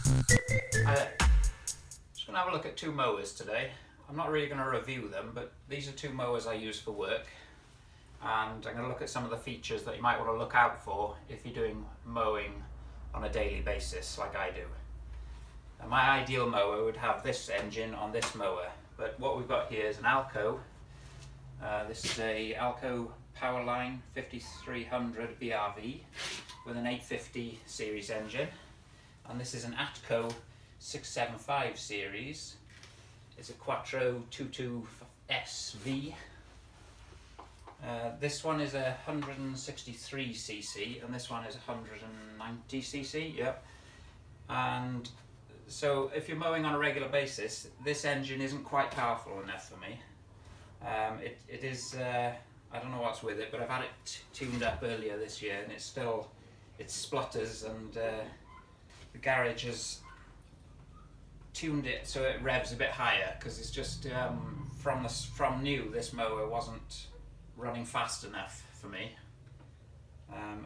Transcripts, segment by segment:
I'm just going to have a look at two mowers today. I'm not really going to review them, but these are two mowers I use for work, and I'm going to look at some of the features that you might want to look out for if you're doing mowing on a daily basis like I do. And my ideal mower would have this engine on this mower, but what we've got here is an Alco. This is a Alco Powerline 5300 BRV with an 850 series engine, and this is an Atco 675 series. It's a Quattro 22 SV. This one is a 163cc and this one is 190cc. Yep. And so if you're mowing on a regular basis, this engine isn't quite powerful enough for me. It is, I don't know what's with it, but I've had it tuned up earlier this year and it splutters, and the garage has tuned it so it revs a bit higher, because it's just from new, this mower wasn't running fast enough for me,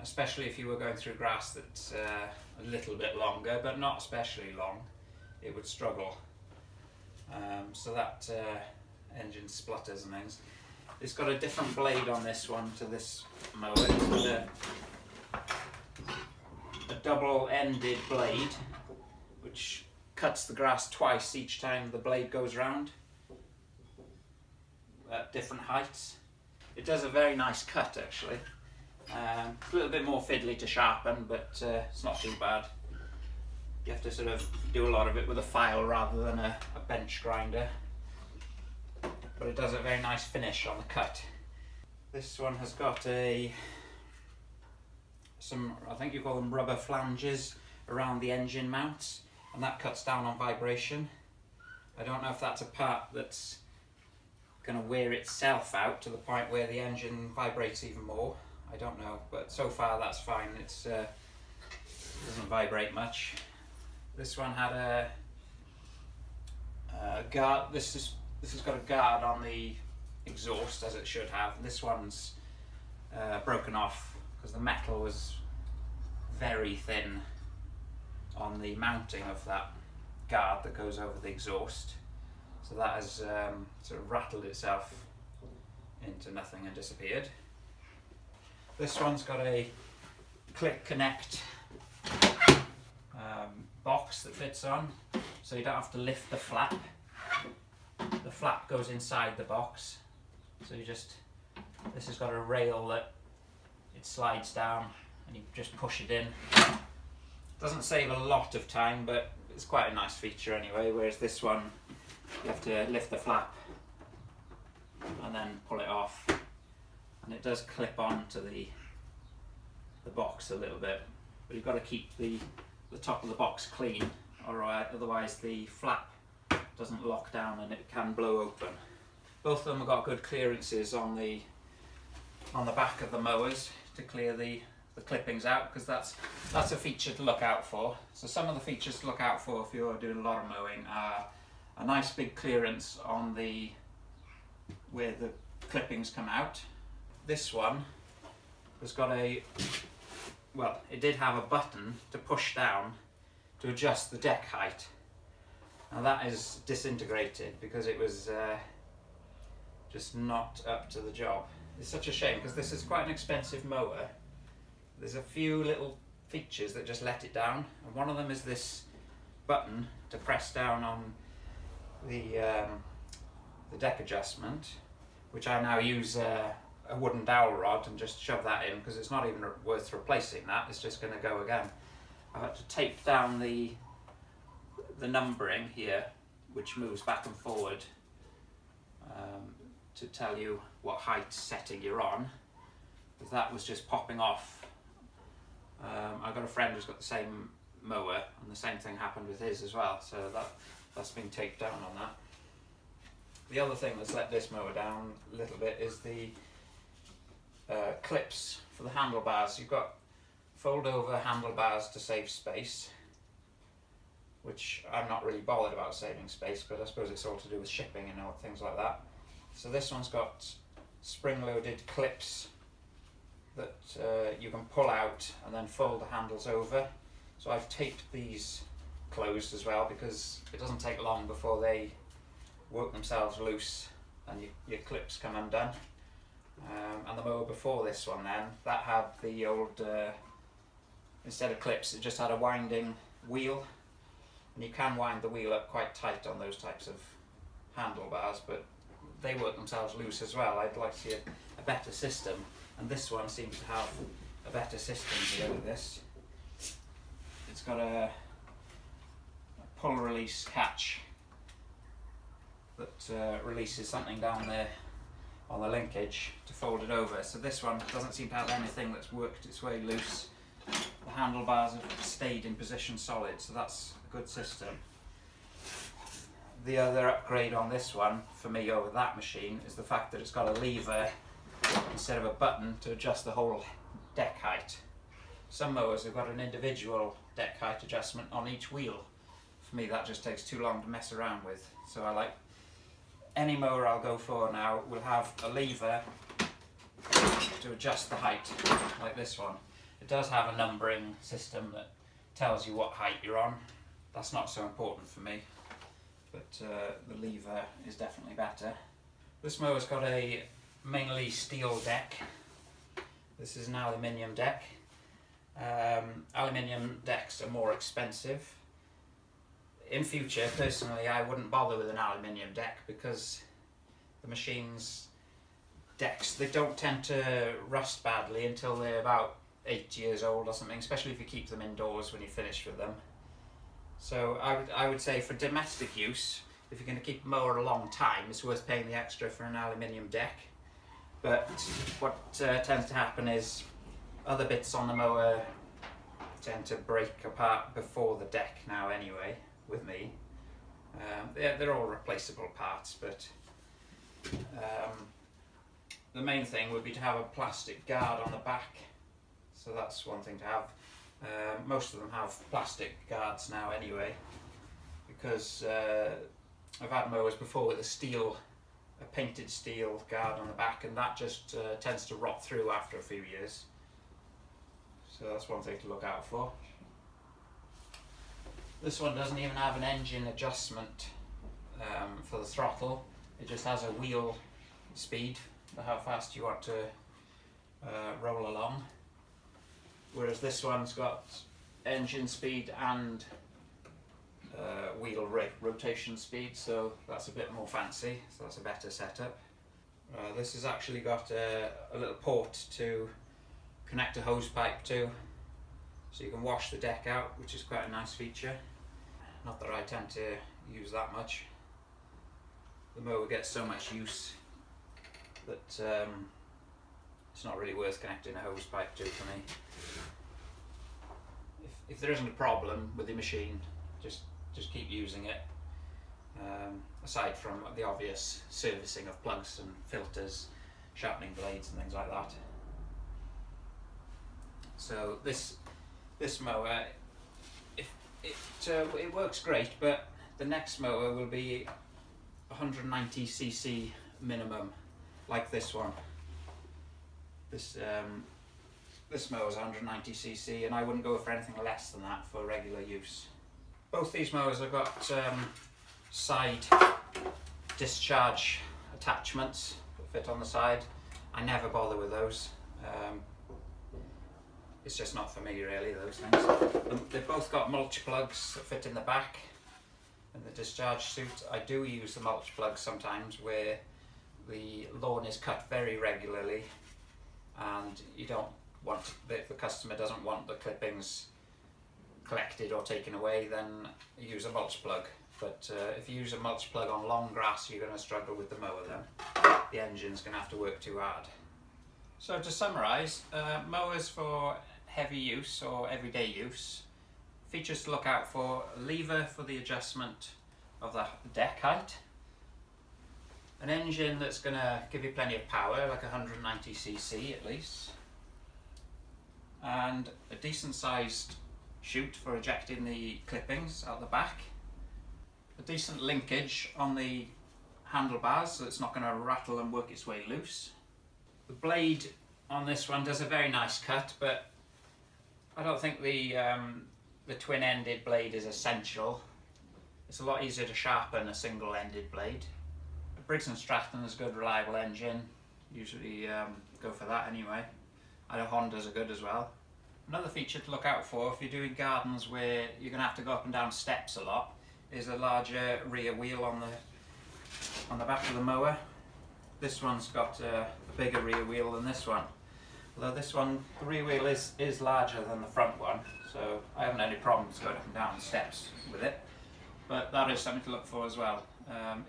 especially if you were going through grass that's a little bit longer but not especially long. It would struggle, so that engine splutters and things. It's got a different blade on this one to this mower. It's got a double-ended blade which cuts the grass twice each time the blade goes round at different heights. It does a very nice cut actually. A little bit more fiddly to sharpen, but it's not too bad. You have to sort of do a lot of it with a file rather than a bench grinder. But it does a very nice finish on the cut. This one has got some, I think you call them rubber flanges around the engine mounts, and that cuts down on vibration. I don't know if that's a part that's going to wear itself out to the point where the engine vibrates even more. I don't know, but so far that's fine. It doesn't vibrate much. This one had a guard. This has got a guard on the exhaust, as it should have. This one's broken off because the metal was very thin on the mounting of that guard that goes over the exhaust. So that has sort of rattled itself into nothing and disappeared. This one's got a click connect box that fits on, so you don't have to lift the flap. The flap goes inside the box, so this has got a rail that it slides down and you just push it in. Doesn't save a lot of time, but it's quite a nice feature anyway, whereas this one you have to lift the flap and then pull it off, and it does clip on to the box a little bit, but you've got to keep the top of the box clean, or otherwise the flap doesn't lock down and it can blow open. Both of them have got good clearances on the back of the mowers to clear the clippings out, because that's a feature to look out for. So some of the features to look out for if you're doing a lot of mowing are a nice big clearance on where the clippings come out. This one has got it did have a button to push down to adjust the deck height. Now that is disintegrated because it was just not up to the job. It's such a shame because this is quite an expensive mower. There's a few little features that just let it down, and one of them is this button to press down on the deck adjustment, which I now use a wooden dowel rod and just shove that in, because it's not even worth replacing that. It's just going to go again. I've had to tape down the numbering here, which moves back and forward to tell you what height setting you're on, because that was just popping off. I've got a friend who's got the same mower and the same thing happened with his as well, so that's been taped down on that. The other thing that's let this mower down a little bit is the clips for the handlebars. You've got fold over handlebars to save space, which I'm not really bothered about saving space, but I suppose it's all to do with shipping and all things like that. So this one's got spring-loaded clips that you can pull out and then fold the handles over. So I've taped these closed as well, because it doesn't take long before they work themselves loose and your clips come undone. And the mower before this one then, that had the old, instead of clips, it just had a winding wheel, and you can wind the wheel up quite tight on those types of handlebars, but they work themselves loose as well. I'd like to see a better system, and this one seems to have a better system here with this. It's got a pull release catch that releases something down there on the linkage to fold it over. So this one doesn't seem to have anything that's worked its way loose. The handlebars have stayed in position solid, so that's a good system. The other upgrade on this one for me over that machine is the fact that it's got a lever instead of a button to adjust the whole deck height. Some mowers have got an individual deck height adjustment on each wheel. For me that just takes too long to mess around with, so I like any mower I'll go for now will have a lever to adjust the height, like this one. It does have a numbering system that tells you what height you're on. That's not so important for me, but the lever is definitely better. This mower's got a mainly steel deck. This is an aluminium deck. Aluminium decks are more expensive. In future, personally, I wouldn't bother with an aluminium deck, because the machine's decks, they don't tend to rust badly until they're about 8 years old or something, especially if you keep them indoors when you're finished with them. So I would say for domestic use, if you're going to keep a mower a long time, it's worth paying the extra for an aluminium deck. But what tends to happen is other bits on the mower tend to break apart before the deck now anyway, with me. They're all replaceable parts, but the main thing would be to have a plastic guard on the back. So that's one thing to have. Most of them have plastic guards now anyway, because I've had mowers before with a painted steel guard on the back, and that just tends to rot through after a few years. So that's one thing to look out for. This one doesn't even have an engine adjustment for the throttle. It just has a wheel speed for how fast you want to roll along. Whereas this one's got engine speed and wheel rotation speed, so that's a bit more fancy, so that's a better setup. This has actually got a little port to connect a hose pipe to, so you can wash the deck out, which is quite a nice feature. Not that I tend to use that much. The mower gets so much use that it's not really worth connecting a hose pipe to for me. If there isn't a problem with the machine, just keep using it. Aside from the obvious servicing of plugs and filters, sharpening blades and things like that. So this mower, it works great, but the next mower will be 190cc minimum, like this one. This mower is 190cc, and I wouldn't go for anything less than that for regular use. Both these mowers have got side discharge attachments that fit on the side. I never bother with those. It's just not for me really, those things. They've both got mulch plugs that fit in the back and the discharge chute. I do use the mulch plugs sometimes where the lawn is cut very regularly and you don't want, if the customer doesn't want the clippings collected or taken away, then use a mulch plug. But if you use a mulch plug on long grass, you're going to struggle with the mower then. The engine's going to have to work too hard. So to summarise, mowers for heavy use or everyday use. Features to look out for: a lever for the adjustment of the deck height, an engine that's going to give you plenty of power, like 190cc at least, and a decent sized chute for ejecting the clippings out the back, a decent linkage on the handlebars so it's not going to rattle and work its way loose. The blade on this one does a very nice cut, but I don't think the the twin-ended blade is essential. It's a lot easier to sharpen a single-ended blade. Briggs & Stratton is a good, reliable engine. Usually go for that anyway. I know Hondas are good as well. Another feature to look out for if you're doing gardens where you're going to have to go up and down steps a lot is a larger rear wheel on the back of the mower. This one's got a bigger rear wheel than this one. Although this one, the rear wheel is larger than the front one, so I haven't any problems going up and down steps with it. But that is something to look for as well.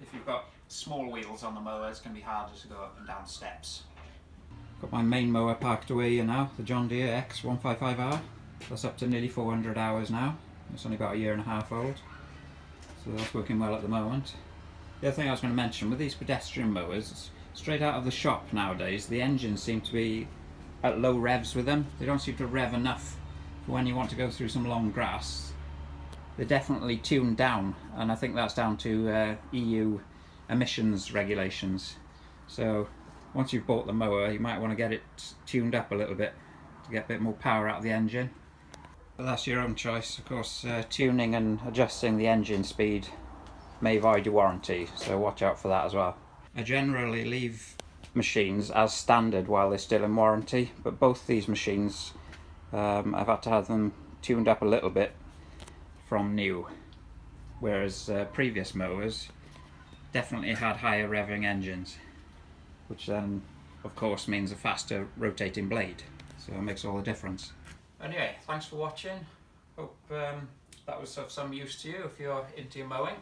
If you've got small wheels on the mower, it's going to be harder to go up and down steps. Got my main mower parked away here now, the John Deere X155R. That's up to nearly 400 hours now. It's only about a year and a half old, so that's working well at the moment. The other thing I was going to mention, with these pedestrian mowers, straight out of the shop nowadays, the engines seem to be at low revs with them. They don't seem to rev enough for when you want to go through some long grass. They're definitely tuned down, and I think that's down to EU emissions regulations. So once you've bought the mower, you might want to get it tuned up a little bit to get a bit more power out of the engine. But that's your own choice. Of course, tuning and adjusting the engine speed may void your warranty, so watch out for that as well. I generally leave machines as standard while they're still in warranty, but both these machines I've had to have them tuned up a little bit from new, whereas previous mowers definitely had higher revving engines, which then of course means a faster rotating blade, so it makes all the difference. Anyway, thanks for watching. Hope that was of some use to you if you're into your mowing.